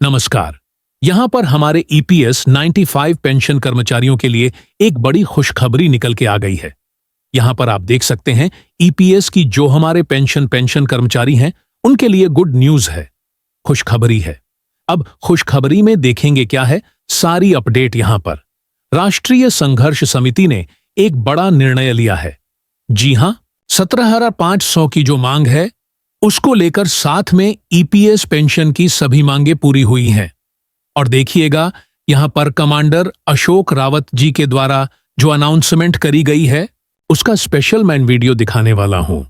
नमस्कार। यहां पर हमारे ईपीएस 95 पेंशन कर्मचारियों के लिए एक बड़ी खुशखबरी निकल के आ गई है। यहां पर आप देख सकते हैं ईपीएस की जो हमारे पेंशन कर्मचारी हैं उनके लिए गुड न्यूज है, खुशखबरी है। अब खुशखबरी में देखेंगे क्या है, सारी अपडेट यहां पर। राष्ट्रीय संघर्ष समिति ने एक बड़ा निर्णय लिया है। जी हां, 17,500 की जो मांग है उसको लेकर साथ में ईपीएस पेंशन की सभी मांगें पूरी हुई हैं। और देखिएगा यहां पर कमांडर अशोक रावत जी के द्वारा जो अनाउंसमेंट करी गई है उसका स्पेशल मैं वीडियो दिखाने वाला हूं।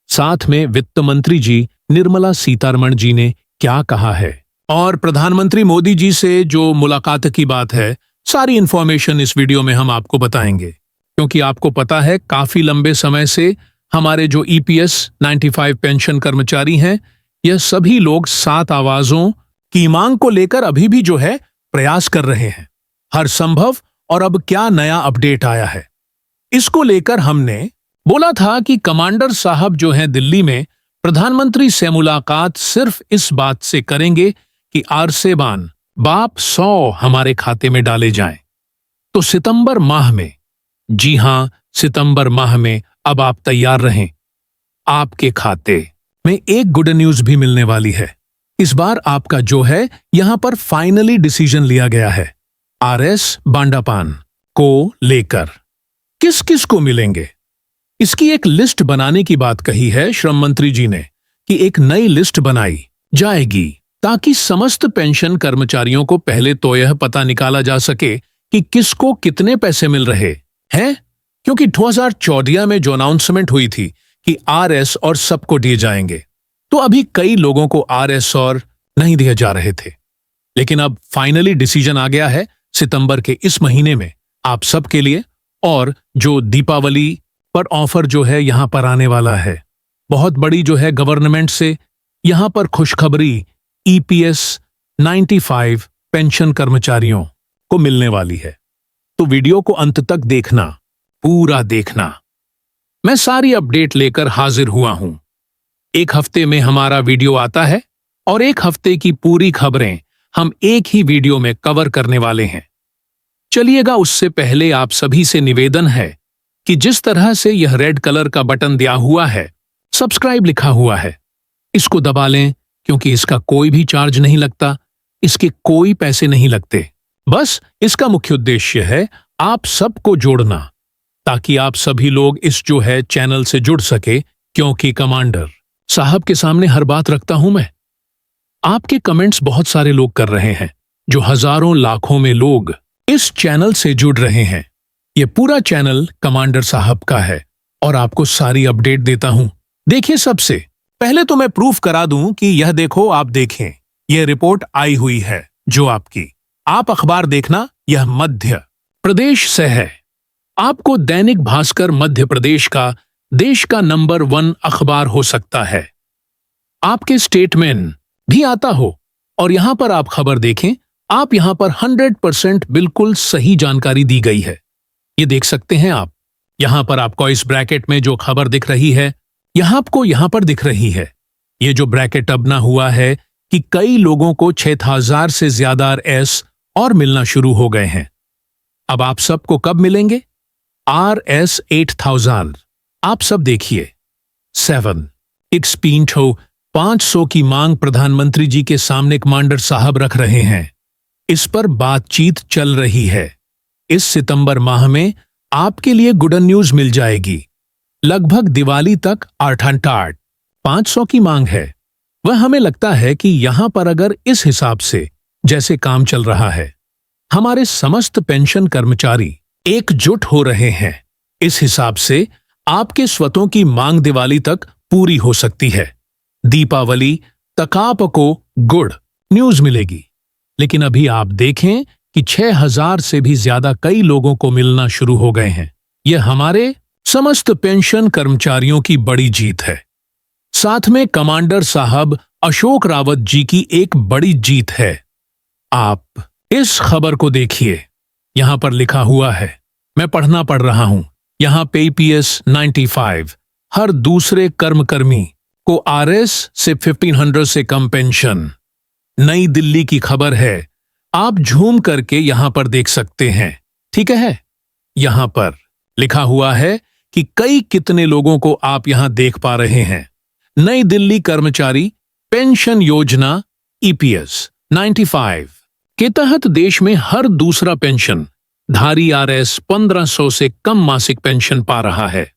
साथ में वित्त मंत्री जी निर्मला सीतारमण जी ने क्या कहा है और प्रधानमंत्री मोदी जी से जो मुलाकात की बात है, सारी इंफॉर्मेशन इस वीडियो में हम आपको बताएंगे। क्योंकि आपको पता है काफी लंबे समय से हमारे जो ईपीएस 95 पेंशन कर्मचारी हैं, यह सभी लोग 7 आवाजों की मांग को लेकर अभी भी जो है प्रयास कर रहे हैं हर संभव। और अब क्या नया अपडेट आया है इसको लेकर हमने बोला था कि कमांडर साहब जो हैं दिल्ली में प्रधानमंत्री से मुलाकात सिर्फ इस बात से करेंगे कि आरसेबान बाप 100 हमारे खाते में डाले जाएं। तो सितंबर माह में, जी हां सितंबर माह में अब आप तैयार रहें, आपके खाते में एक गुड न्यूज भी मिलने वाली है। इस बार आपका जो है यहां पर फाइनली डिसीजन लिया गया है आरएस बांडापान को लेकर। किस किस को मिलेंगे इसकी एक लिस्ट बनाने की बात कही है श्रम मंत्री जी ने कि एक नई लिस्ट बनाई जाएगी ताकि समस्त पेंशन कर्मचारियों को पहले तो यह पता निकाला जा सके कि किसको कितने पैसे मिल रहे हैं। क्योंकि 2014 में जो अनाउंसमेंट हुई थी कि आरएस और सबको दिए जाएंगे, तो अभी कई लोगों को आरएस और नहीं दिए जा रहे थे। लेकिन अब फाइनली डिसीजन आ गया है सितंबर के इस महीने में आप सबके लिए। और जो दीपावली पर ऑफर जो है यहां पर आने वाला है, बहुत बड़ी जो है गवर्नमेंट से यहां पर खुशखबरी ईपीएस 95 पेंशन कर्मचारियों को मिलने वाली है। तो वीडियो को अंत तक देखना, पूरा देखना। मैं सारी अपडेट लेकर हाजिर हुआ हूं। एक हफ्ते में हमारा वीडियो आता है और एक हफ्ते की पूरी खबरें हम एक ही वीडियो में कवर करने वाले हैं। चलिएगा, उससे पहले आप सभी से निवेदन है कि जिस तरह से यह रेड कलर का बटन दिया हुआ है, सब्सक्राइब लिखा हुआ है, इसको दबा लें क्योंकि इसका कोई भी चार्ज नहीं लगता, इसके कोई पैसे नहीं लगते। बस इसका मुख्य उद्देश्य है आप सबको जोड़ना ताकि आप सभी लोग इस जो है चैनल से जुड़ सके। क्योंकि कमांडर साहब के सामने हर बात रखता हूं मैं। आपके कमेंट्स बहुत सारे लोग कर रहे हैं, जो हजारों लाखों में लोग इस चैनल से जुड़ रहे हैं। यह पूरा चैनल कमांडर साहब का है और आपको सारी अपडेट देता हूं। देखिए, सबसे पहले तो मैं प्रूफ करा दूं कि यह देखो, आप देखें, यह रिपोर्ट आई हुई है जो आपकी, आप अखबार देखना, यह मध्य प्रदेश से है। आपको दैनिक भास्कर मध्य प्रदेश का देश का नंबर 1 अखबार हो सकता है। आपके स्टेटमेंट भी आता हो और यहां पर आप खबर देखें, आप यहां पर 100% बिल्कुल सही जानकारी दी गई है। ये देख सकते हैं आप, यहां पर आपको इस ब्रैकेट में जो खबर दिख रही है, यहां आपको यहां पर दिख रही है। ये जो ब्रैकेट अब ना हुआ है कि कई लोगों को 6,000 से ज्यादा आरएस और मिलना शुरू हो गए हैं। अब आप सबको कब मिलेंगे आरएस 8,000? आप सब देखिए, 500 की मांग प्रधानमंत्री जी के सामने कमांडर साहब रख रहे हैं। इस पर बातचीत चल रही है। इस सितंबर माह में आपके लिए गुड न्यूज मिल जाएगी। लगभग दिवाली तक 500 की मांग है। वह हमें लगता है कि यहां पर अगर इस हिसाब से जैसे काम चल रहा है, हमारे समस्त पेंशन कर्मचारी एकजुट हो रहे हैं, इस हिसाब से आपके स्वतों की मांग दिवाली तक पूरी हो सकती है। दीपावली तक आपको गुड न्यूज मिलेगी। लेकिन अभी आप देखें कि 6,000 से भी ज्यादा कई लोगों को मिलना शुरू हो गए हैं। यह हमारे समस्त पेंशन कर्मचारियों की बड़ी जीत है। साथ में कमांडर साहब अशोक रावत जी की एक बड़ी जीत है। आप इस खबर को देखिए, यहां पर लिखा हुआ है, मैं पढ़ना पड़ रहा हूं। यहां पे ईपीएस 95 हर दूसरे कर्मकर्मी को आरएस से 1500 से कम पेंशन नई दिल्ली की खबर है। आप झूम करके यहां पर देख सकते हैं, ठीक है। यहां पर लिखा हुआ है कि कई कितने लोगों को आप यहां देख पा रहे हैं। नई दिल्ली कर्मचारी पेंशन योजना ईपीएस 95 के तहत देश में हर दूसरा पेंशन धारी आरएस 1500 से कम मासिक पेंशन पा रहा है।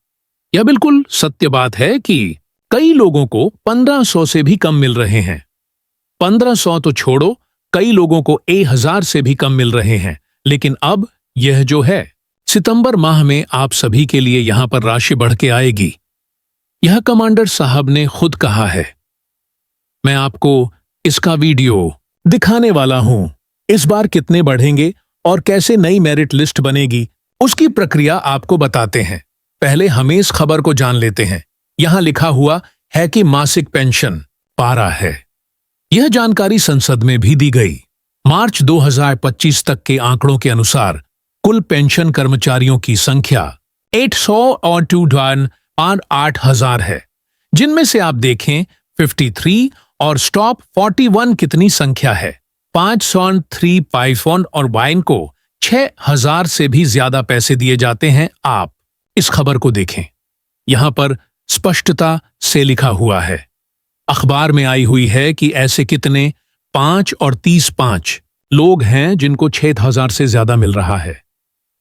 यह बिल्कुल सत्य बात है कि कई लोगों को 1500 से भी कम मिल रहे हैं। 1500 तो छोड़ो, कई लोगों को 1000 से भी कम मिल रहे हैं। लेकिन अब यह जो है, सितंबर माह में आप सभी के लिए यहां पर राशि बढ़ के आएगी। यह कमांडर साहब ने खुद कहा है। मैं आपको इसका वीडियो दिखाने वाला हूं। इस बार कितने बढ़ेंगे और कैसे नई मेरिट लिस्ट बनेगी, उसकी प्रक्रिया आपको बताते हैं। पहले हम इस खबर को जान लेते हैं। यहां लिखा हुआ है कि मासिक पेंशन पा रहा है। यह जानकारी संसद में भी दी गई। मार्च 2025 तक के आंकड़ों के अनुसार कुल पेंशन कर्मचारियों की संख्या 800 और 2,800 है, जिनमें से आप देखें 53 और स्टॉप 41 कितनी संख्या है। 503 पाइफोन और वाइन को 6000 से भी ज्यादा पैसे दिए जाते हैं। आप इस खबर को देखें, यहां पर स्पष्टता से लिखा हुआ है। अखबार में आई हुई है कि ऐसे कितने 5 और 30 लोग हैं जिनको 6000 से ज्यादा मिल रहा है।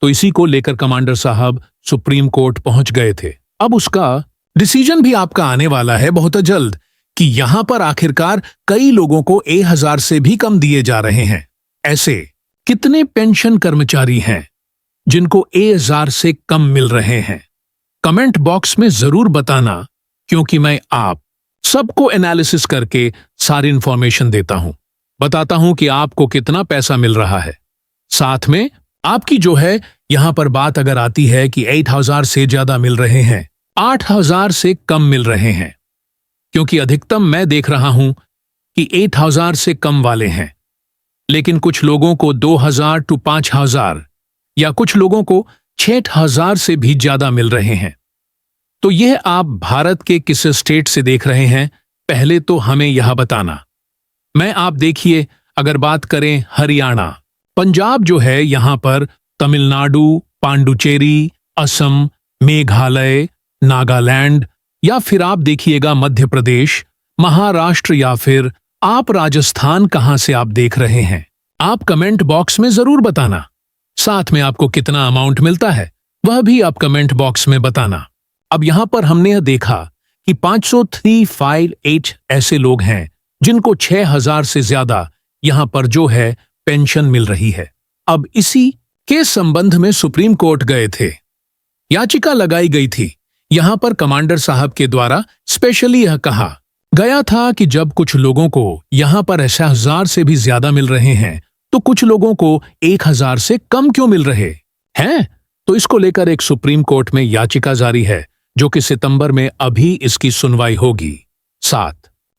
तो इसी को लेकर कमांडर साहब सुप्रीम कोर्ट पहुंच गए थे। अब उसका डिसीजन भी आपका आने वाला है बहुत जल्द कि यहां पर आखिरकार कई लोगों को 1000 से भी कम दिए जा रहे हैं। ऐसे कितने पेंशन कर्मचारी हैं जिनको 1000 से कम मिल रहे हैं? कमेंट बॉक्स में जरूर बताना, क्योंकि मैं आप सबको एनालिसिस करके सारी इंफॉर्मेशन देता हूं। बताता हूं कि आपको कितना पैसा मिल रहा है। साथ में आपकी जो है यहां पर बात अगर आती है कि 8000 से ज्यादा मिल रहे हैं, 8000 से कम मिल रहे हैं, क्योंकि अधिकतम मैं देख रहा हूं कि 8000 से कम वाले हैं। लेकिन कुछ लोगों को 2000 to 5000 या कुछ लोगों को 6000 से भी ज्यादा मिल रहे हैं। तो यह आप भारत के किस स्टेट से देख रहे हैं, पहले तो हमें यह बताना। मैं आप देखिए, अगर बात करें हरियाणा, पंजाब जो है, यहां पर तमिलनाडु, पांडुचेरी, असम, मेघालय, नागालैंड, या फिर आप देखिएगा मध्य प्रदेश, महाराष्ट्र, या फिर आप राजस्थान कहां से आप देख रहे हैं, आप कमेंट बॉक्स में जरूर बताना। साथ में आपको कितना अमाउंट मिलता है वह भी आप कमेंट बॉक्स में बताना। अब यहां पर हमने यह देखा कि 50358 ऐसे लोग हैं जिनको 6000 से ज्यादा यहां पर जो है पेंशन मिल रही है। अब इसी के संबंध में सुप्रीम कोर्ट गए थे, याचिका लगाई गई थी। यहां पर कमांडर साहब के द्वारा स्पेशली यह कहा गया था कि जब कुछ लोगों को यहां पर 8000 से भी ज्यादा मिल रहे हैं, तो कुछ लोगों को 1000 से कम क्यों मिल रहे हैं। तो इसको लेकर एक सुप्रीम कोर्ट में याचिका जारी है, जो कि सितंबर में अभी इसकी सुनवाई होगी। साथ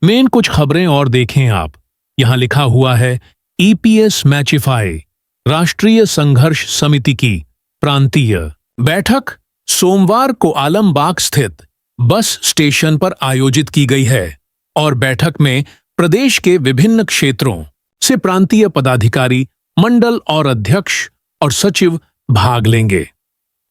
मेन कुछ खबरें और देखें आप। यहां लिखा हुआ है ईपीएस मैचिफाई राष्ट्रीय संघर्ष समिति की प्रांतीय बैठक सोमवार को आलमबाग स्थित बस स्टेशन पर आयोजित की गई है और बैठक में प्रदेश के विभिन्न क्षेत्रों से प्रांतीय पदाधिकारी, मंडल और अध्यक्ष और सचिव भाग लेंगे।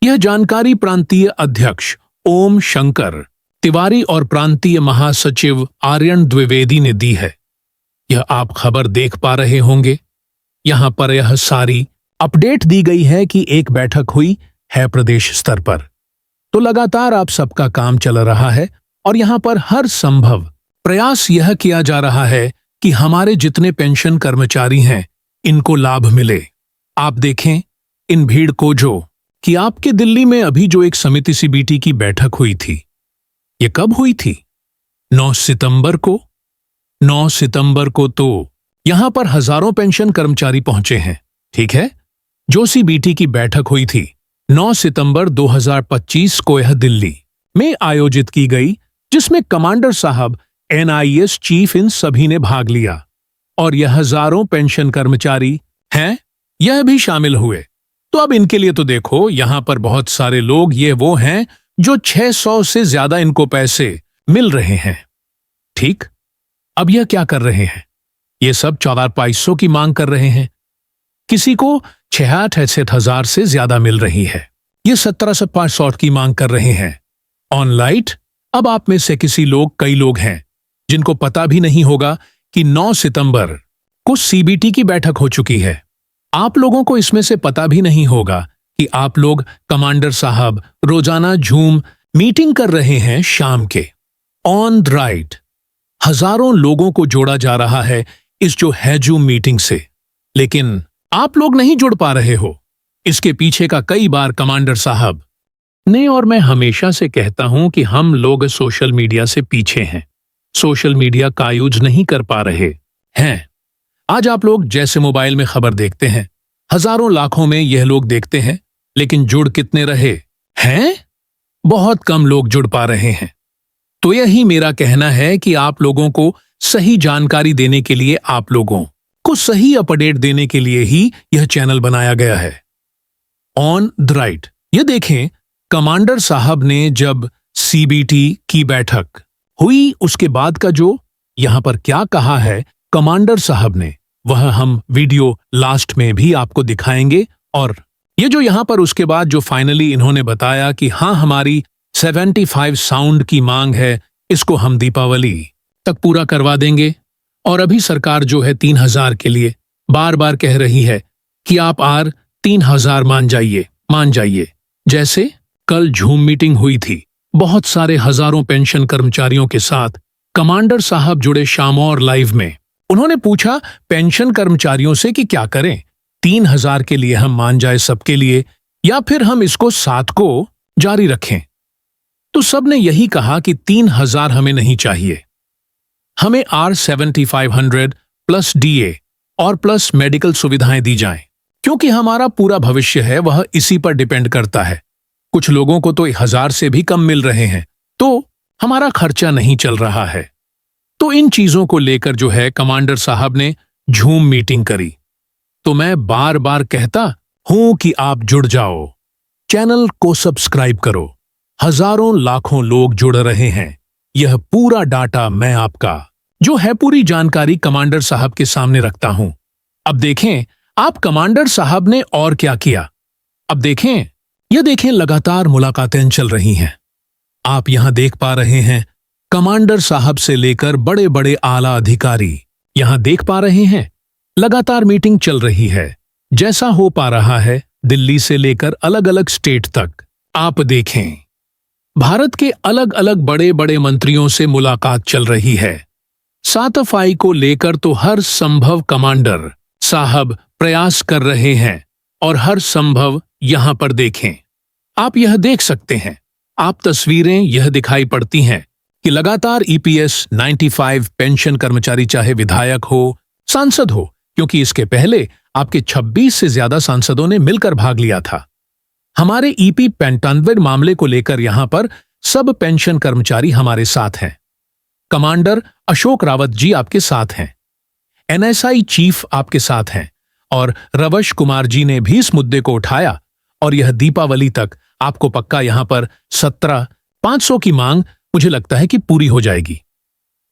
यह जानकारी प्रांतीय अध्यक्ष ओम शंकर तिवारी और प्रांतीय महासचिव आर्यन द्विवेदी ने दी है। यह आप खबर देख पा रहे होंगे। यहां पर यह सारी अपडेट दी गई है कि एक बैठक हुई है प्रदेश स्तर पर। तो लगातार आप सबका काम चल रहा है और यहां पर हर संभव प्रयास यह किया जा रहा है कि हमारे जितने पेंशन कर्मचारी हैं इनको लाभ मिले। आप देखें इन भीड़ को, जो कि आपके दिल्ली में अभी जो एक समिति सीबीटी की बैठक हुई थी, ये कब हुई थी? 9 सितंबर को। 9 सितंबर को तो यहां पर हजारों पेंशन कर्मचारी पहुंचे हैं, ठीक है। जो सीबीटी की बैठक हुई थी 9 सितंबर 2025 को यह दिल्ली में आयोजित की गई, जिसमें कमांडर साहब, एनआईएस चीफ, इन सभी ने भाग लिया और यह हजारों पेंशन कर्मचारी हैं, यह भी शामिल हुए। तो अब इनके लिए तो देखो, यहां पर बहुत सारे लोग ये वो हैं जो 600 से ज्यादा इनको पैसे मिल रहे हैं, ठीक। अब यह क्या कर रहे हैं? ये सब 14,500 की मांग कर रहे हैं। किसी को 66,000 से ज्यादा मिल रही है। ये 17,500 की मांग कर रहे हैं। ऑनलाइन अब आप में से कई लोग हैं जिनको पता भी नहीं होगा कि 9 सितंबर को सीबीटी की बैठक हो चुकी है। आप लोगों को इसमें से पता भी नहीं होगा कि आप लोग कमांडर साहब रोजाना जूम मीटिंग कर रहे हैं शाम के ऑन द राइट। हजारों लोगों को जोड़ा जा रहा है इस जो है जूम मीटिंग से, लेकिन आप लोग नहीं जुड़ पा रहे हो। इसके पीछे का कई बार कमांडर साहब ने और मैं हमेशा से कहता हूं कि हम लोग सोशल मीडिया से पीछे हैं, सोशल मीडिया का यूज नहीं कर पा रहे हैं। आज आप लोग जैसे मोबाइल में खबर देखते हैं, हजारों लाखों में यह लोग देखते हैं, लेकिन जुड़ कितने रहे हैं? बहुत कम लोग जुड़ पा रहे हैं। तो यही मेरा कहना है कि आप लोगों को सही जानकारी देने के लिए, आप लोगों को सही अपडेट देने के लिए ही यह चैनल बनाया गया है ऑन द राइट। ये देखें, कमांडर साहब ने जब सीबीटी की बैठक हुई उसके बाद का जो यहां पर क्या कहा है कमांडर साहब ने, वह हम वीडियो लास्ट में भी आपको दिखाएंगे। और ये जो यहां पर उसके बाद जो फाइनली इन्होंने बताया कि हां, हमारी 75 साउंड की मांग है, इसको हम दीपावली तक पूरा करवा देंगे। और अभी सरकार जो है 3,000 के लिए बार बार कह रही है कि आप 3,000 मान जाइए। जैसे कल जूम मीटिंग हुई थी, बहुत सारे हजारों पेंशन कर्मचारियों के साथ कमांडर साहब जुड़े शामौर लाइव में। उन्होंने पूछा पेंशन कर्मचारियों से कि क्या करें, 3,000 के लिए हम मान जाए सबके लिए, या फिर हम इसको 7 को जारी रखें। तो सबने यही कहा कि 3,000 हमें नहीं चाहिए, हमें R7500 प्लस DA और प्लस मेडिकल सुविधाएं दी जाएं, क्योंकि हमारा पूरा भविष्य है वह इसी पर डिपेंड करता है। कुछ लोगों को तो 1,000 से भी कम मिल रहे हैं, तो हमारा खर्चा नहीं चल रहा है। तो इन चीजों को लेकर जो है कमांडर साहब ने जूम मीटिंग करी। तो मैं बार बार कहता हूं कि आप जुड़ जाओ, चैनल को सब्सक्राइब करो। हजारों लाखों लोग जुड़ रहे हैं। यह पूरा डाटा मैं आपका जो है पूरी जानकारी कमांडर साहब के सामने रखता हूं। अब देखें आप कमांडर साहब ने और क्या किया। अब देखें, यह देखें, लगातार मुलाकातें चल रही हैं। आप यहां देख पा रहे हैं कमांडर साहब से लेकर बड़े बड़े आला अधिकारी यहां देख पा रहे हैं। लगातार मीटिंग चल रही है, जैसा हो पा रहा है दिल्ली से लेकर अलग अलग स्टेट तक। आप देखें, भारत के अलग अलग बड़े बड़े मंत्रियों से मुलाकात चल रही है। सातफाई को लेकर तो हर संभव कमांडर साहब प्रयास कर रहे हैं, और हर संभव यहां पर देखें। आप यह देख सकते हैं, आप तस्वीरें यह दिखाई पड़ती हैं कि लगातार EPS 95 पेंशन कर्मचारी, चाहे विधायक हो, सांसद हो, क्योंकि इसके पहले आपके 26 से ज्यादा सांसदों ने मिलकर भाग लिया था। हमारे EP 95 मामले को लेकर यहां पर सब पेंशन कर्मचारी हमारे साथ हैं। कमांडर अशोक रावत जी आपके साथ हैं, NSI चीफ आपके साथ हैं, और रवश कुमार जी ने भी इस मुद्दे को उठाया। और यह दीपावली तक आपको पक्का यहां पर 17,500 की मांग मुझे लगता है कि पूरी हो जाएगी,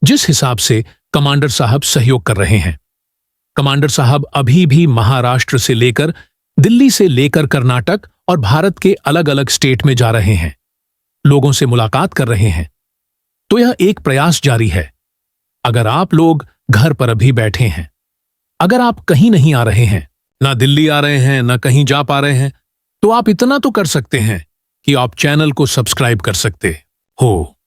जिस हिसाब से कमांडर साहब सहयोग कर रहे हैं। कमांडर साहब अभी भी महाराष्ट्र से लेकर दिल्ली से लेकर कर्नाटक और भारत के अलग अलग स्टेट में जा रहे हैं, लोगों से मुलाकात कर रहे हैं। तो यह एक प्रयास जारी है। अगर आप लोग घर पर अभी बैठे हैं, अगर आप कहीं नहीं आ रहे हैं, ना दिल्ली आ रहे हैं, ना कहीं जा पा रहे हैं, तो आप इतना तो कर सकते हैं कि आप चैनल को सब्सक्राइब कर सकते हो।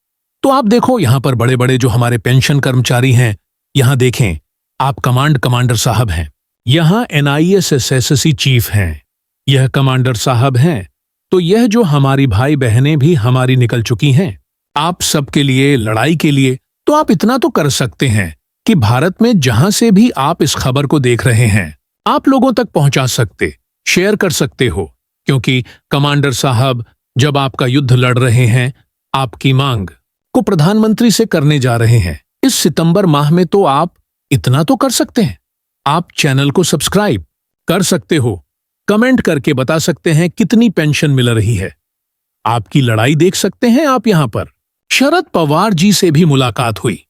तो आप देखो यहां पर बड़े बड़े जो हमारे पेंशन कर्मचारी हैं, यहां देखें आप कमांडर साहब हैं, यहां NISSSC चीफ हैं, यह कमांडर साहब हैं। तो यह जो हमारी भाई बहनें भी हमारी निकल चुकी हैं आप सबके लिए लड़ाई के लिए, तो आप इतना तो कर सकते हैं कि भारत में जहां से भी आप इस खबर को देख रहे हैं, आप लोगों तक पहुंचा सकते, शेयर कर सकते हो, क्योंकि कमांडर साहब जब आपका युद्ध लड़ रहे हैं, आपकी मांग को प्रधानमंत्री से करने जा रहे हैं इस सितंबर माह में, तो आप इतना तो कर सकते हैं। आप चैनल को सब्सक्राइब कर सकते हो, कमेंट करके बता सकते हैं कितनी पेंशन मिल रही है। आपकी लड़ाई देख सकते हैं आप। यहां पर शरद पवार जी से भी मुलाकात हुई,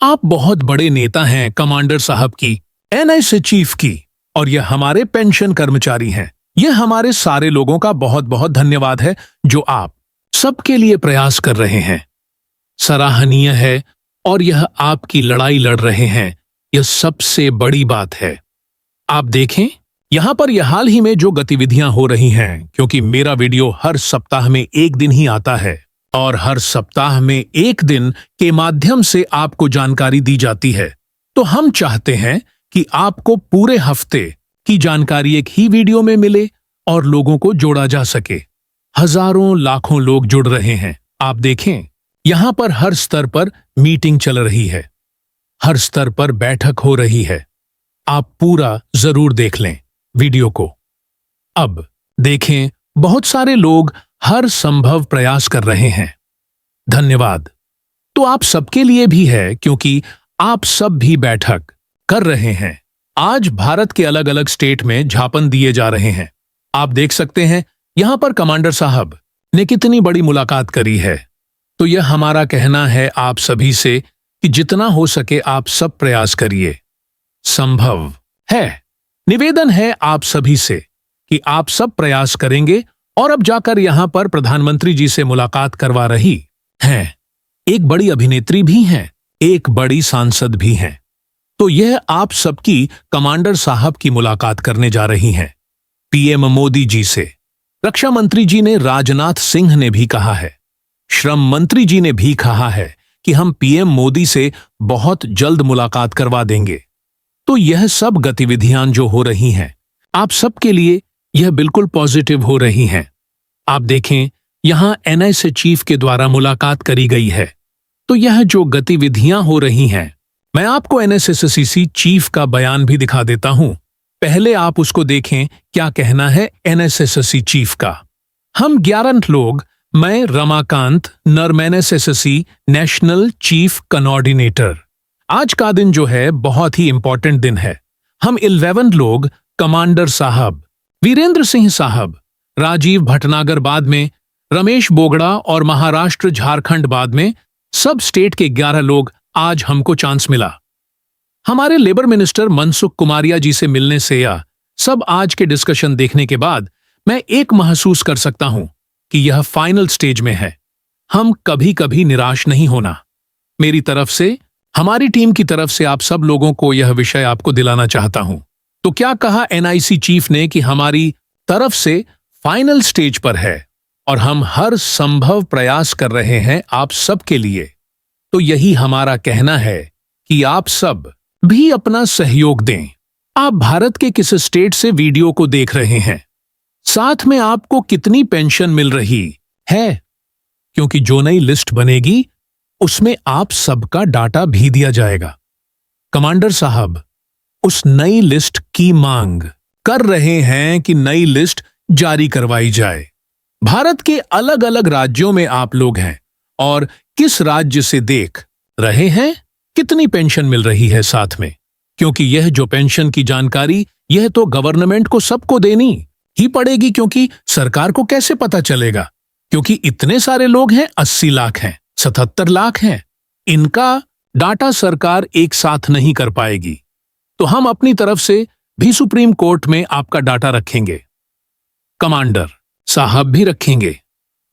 आप बहुत बड़े नेता हैं कमांडर साहब की, एनआईसी चीफ की, और यह हमारे पेंशन कर्मचारी हैं। यह हमारे सारे लोगों का बहुत बहुत धन्यवाद है जो आप सबके लिए प्रयास कर रहे हैं। सराहनीय है, और यह आपकी लड़ाई लड़ रहे हैं, यह सबसे बड़ी बात है। आप देखें यहां पर यह हाल ही में जो गतिविधियां हो रही हैं, क्योंकि मेरा वीडियो हर सप्ताह में एक दिन ही आता है और हर सप्ताह में एक दिन के माध्यम से आपको जानकारी दी जाती है, तो हम चाहते हैं कि आपको पूरे हफ्ते की जानकारी एक ही वीडियो में मिले और लोगों को जोड़ा जा सके। हजारों लाखों लोग जुड़ रहे हैं। आप देखें यहां पर हर स्तर पर मीटिंग चल रही है, हर स्तर पर बैठक हो रही है। आप पूरा जरूर देख लें वीडियो को। अब देखें बहुत सारे लोग हर संभव प्रयास कर रहे हैं। धन्यवाद तो आप सबके लिए भी है, क्योंकि आप सब भी बैठक कर रहे हैं। आज भारत के अलग अलग स्टेट में झापन दिए जा रहे हैं। आप देख सकते हैं यहां पर कमांडर साहब ने कितनी बड़ी मुलाकात करी है। तो यह हमारा कहना है आप सभी से कि जितना हो सके आप सब प्रयास करिए। संभव है, निवेदन है आप सभी से कि आप सब प्रयास करेंगे और अब जाकर यहां पर प्रधानमंत्री जी से मुलाकात करवा रही हैं। एक बड़ी अभिनेत्री भी हैं, एक बड़ी सांसद भी हैं। तो यह आप सबकी कमांडर साहब की मुलाकात करने जा रही हैं पीएम मोदी जी से। रक्षा मंत्री जी ने राजनाथ सिंह ने भी कहा है, श्रम मंत्री जी ने भी कहा है कि हम पीएम मोदी से बहुत जल्द मुलाकात करवा देंगे। तो यह सब गतिविधियां जो हो रही हैं आप सबके लिए यह बिल्कुल पॉजिटिव हो रही हैं। आप देखें यहां एनआईसी चीफ के द्वारा मुलाकात करी गई है। तो यह जो गतिविधियां हो रही हैं, मैं आपको एनएसएससी चीफ का बयान भी दिखा देता हूं। पहले आप उसको देखें क्या कहना है एनएसएससी चीफ का। हम 11 लोग, मैं रमाकांत नरमैनएसएससी नेशनल चीफ कोऑर्डिनेटर। आज का दिन जो है बहुत ही इंपॉर्टेंट दिन है। हम 11 लोग कमांडर साहब, वीरेंद्र सिंह साहब, राजीव भटनागर बाद में, रमेश बोगड़ा और महाराष्ट्र झारखंड बाद में, सब स्टेट के 11 लोग आज हमको चांस मिला। हमारे लेबर मिनिस्टर मनसुख कुमारिया जी से मिलने से या सब आज के डिस्कशन देखने के बाद मैं एक महसूस कर सकता हूं कि यह फाइनल स्टेज में है। हम कभी कभी निराश नहीं होना। मेरी तरफ से, हमारी टीम की तरफ से आप सब लोगों को यह विषय आपको दिलाना चाहता हूं। तो क्या कहा एनआईसी चीफ ने कि हमारी तरफ से फाइनल स्टेज पर है और हम हर संभव प्रयास कर रहे हैं आप सबके लिए। तो यही हमारा कहना है कि आप सब भी अपना सहयोग दें। आप भारत के किस स्टेट से वीडियो को देख रहे हैं, साथ में आपको कितनी पेंशन मिल रही है, क्योंकि जो नई लिस्ट बनेगी उसमें आप सबका डाटा भी दिया जाएगा। कमांडर साहब उस नई लिस्ट की मांग कर रहे हैं कि नई लिस्ट जारी करवाई जाए। भारत के अलग अलग राज्यों में आप लोग हैं और किस राज्य से देख रहे हैं कितनी पेंशन मिल रही है साथ में, क्योंकि यह जो पेंशन की जानकारी यह तो गवर्नमेंट को सबको देनी ही पड़ेगी, क्योंकि सरकार को कैसे पता चलेगा, क्योंकि इतने सारे लोग हैं, 80 लाख हैं, 77 लाख हैं, इनका डाटा सरकार एक साथ नहीं कर पाएगी। तो हम अपनी तरफ से भी सुप्रीम कोर्ट में आपका डाटा रखेंगे, कमांडर साहब भी रखेंगे।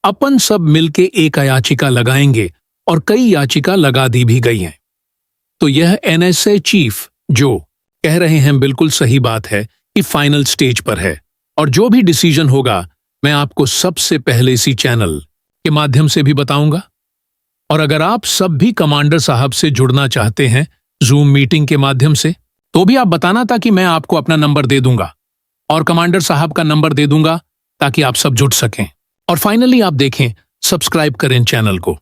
अपन सब मिलके एक याचिका लगाएंगे और कई याचिका लगा दी भी गई हैं। तो यह एनएसए चीफ जो कह रहे हैं बिल्कुल सही बात है कि फाइनल स्टेज पर है और जो भी डिसीजन होगा मैं आपको सबसे पहले इसी चैनल के माध्यम से भी बताऊंगा। और अगर आप सब भी कमांडर साहब से जुड़ना चाहते हैं जूम मीटिंग के माध्यम से, तो भी आप बताना ताकि मैं आपको अपना नंबर दे दूंगा और कमांडर साहब का नंबर दे दूंगा ताकि आप सब जुड़ सकें। और फाइनली आप देखें, सब्सक्राइब करें चैनल को।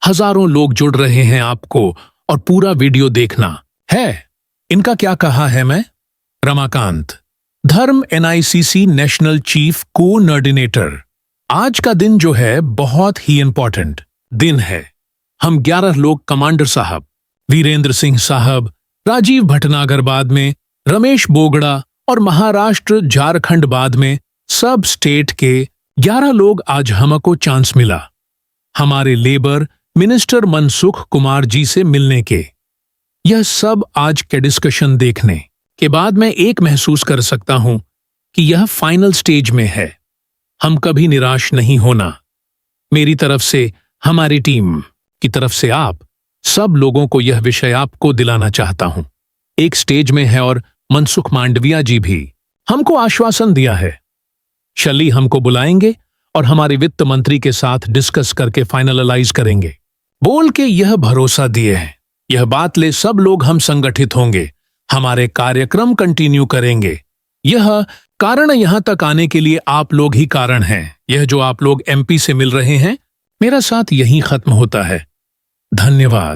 हजारों लोग जुड़ रहे हैं आपको और पूरा वीडियो देखना है। इनका क्या कहा है मैं, रमाकांत धर्म एनआईसीसी नेशनल चीफ कोऑर्डिनेटर। आज का दिन जो है बहुत ही इंपॉर्टेंट दिन है। हम 11 लोग कमांडर साहब, वीरेंद्र सिंह साहब, राजीव भटनागर बाद में, रमेश बोगड़ा और महाराष्ट्र झारखंड बाद में, सब स्टेट के 11 लोग आज हमको चांस मिला हमारे लेबर मिनिस्टर मनसुख कुमार जी से मिलने के। यह सब आज के डिस्कशन देखने के बाद मैं एक महसूस कर सकता हूं कि यह फाइनल स्टेज में है। हम कभी निराश नहीं होना। मेरी तरफ से, हमारी टीम की तरफ से आप सब लोगों को यह विषय आपको दिलाना चाहता हूं। एक स्टेज में है और मनसुख मांडविया जी भी हमको आश्वासन दिया है। शली हमको बुलाएंगे और हमारे वित्त मंत्री के साथ डिस्कस करके फाइनलाइज करेंगे। बोल के यह भरोसा दिए हैं। यह बात ले सब लोग हम संगठित होंगे, हमारे कार्यक्रम कंटिन्यू करेंगे। यह कारण यहां तक आने के लिए आप लोग ही कारण हैं। यह जो आप लोग एमपी से मिल रहे हैं, मेरा साथ यहीं खत्म होता है। धन्यवाद।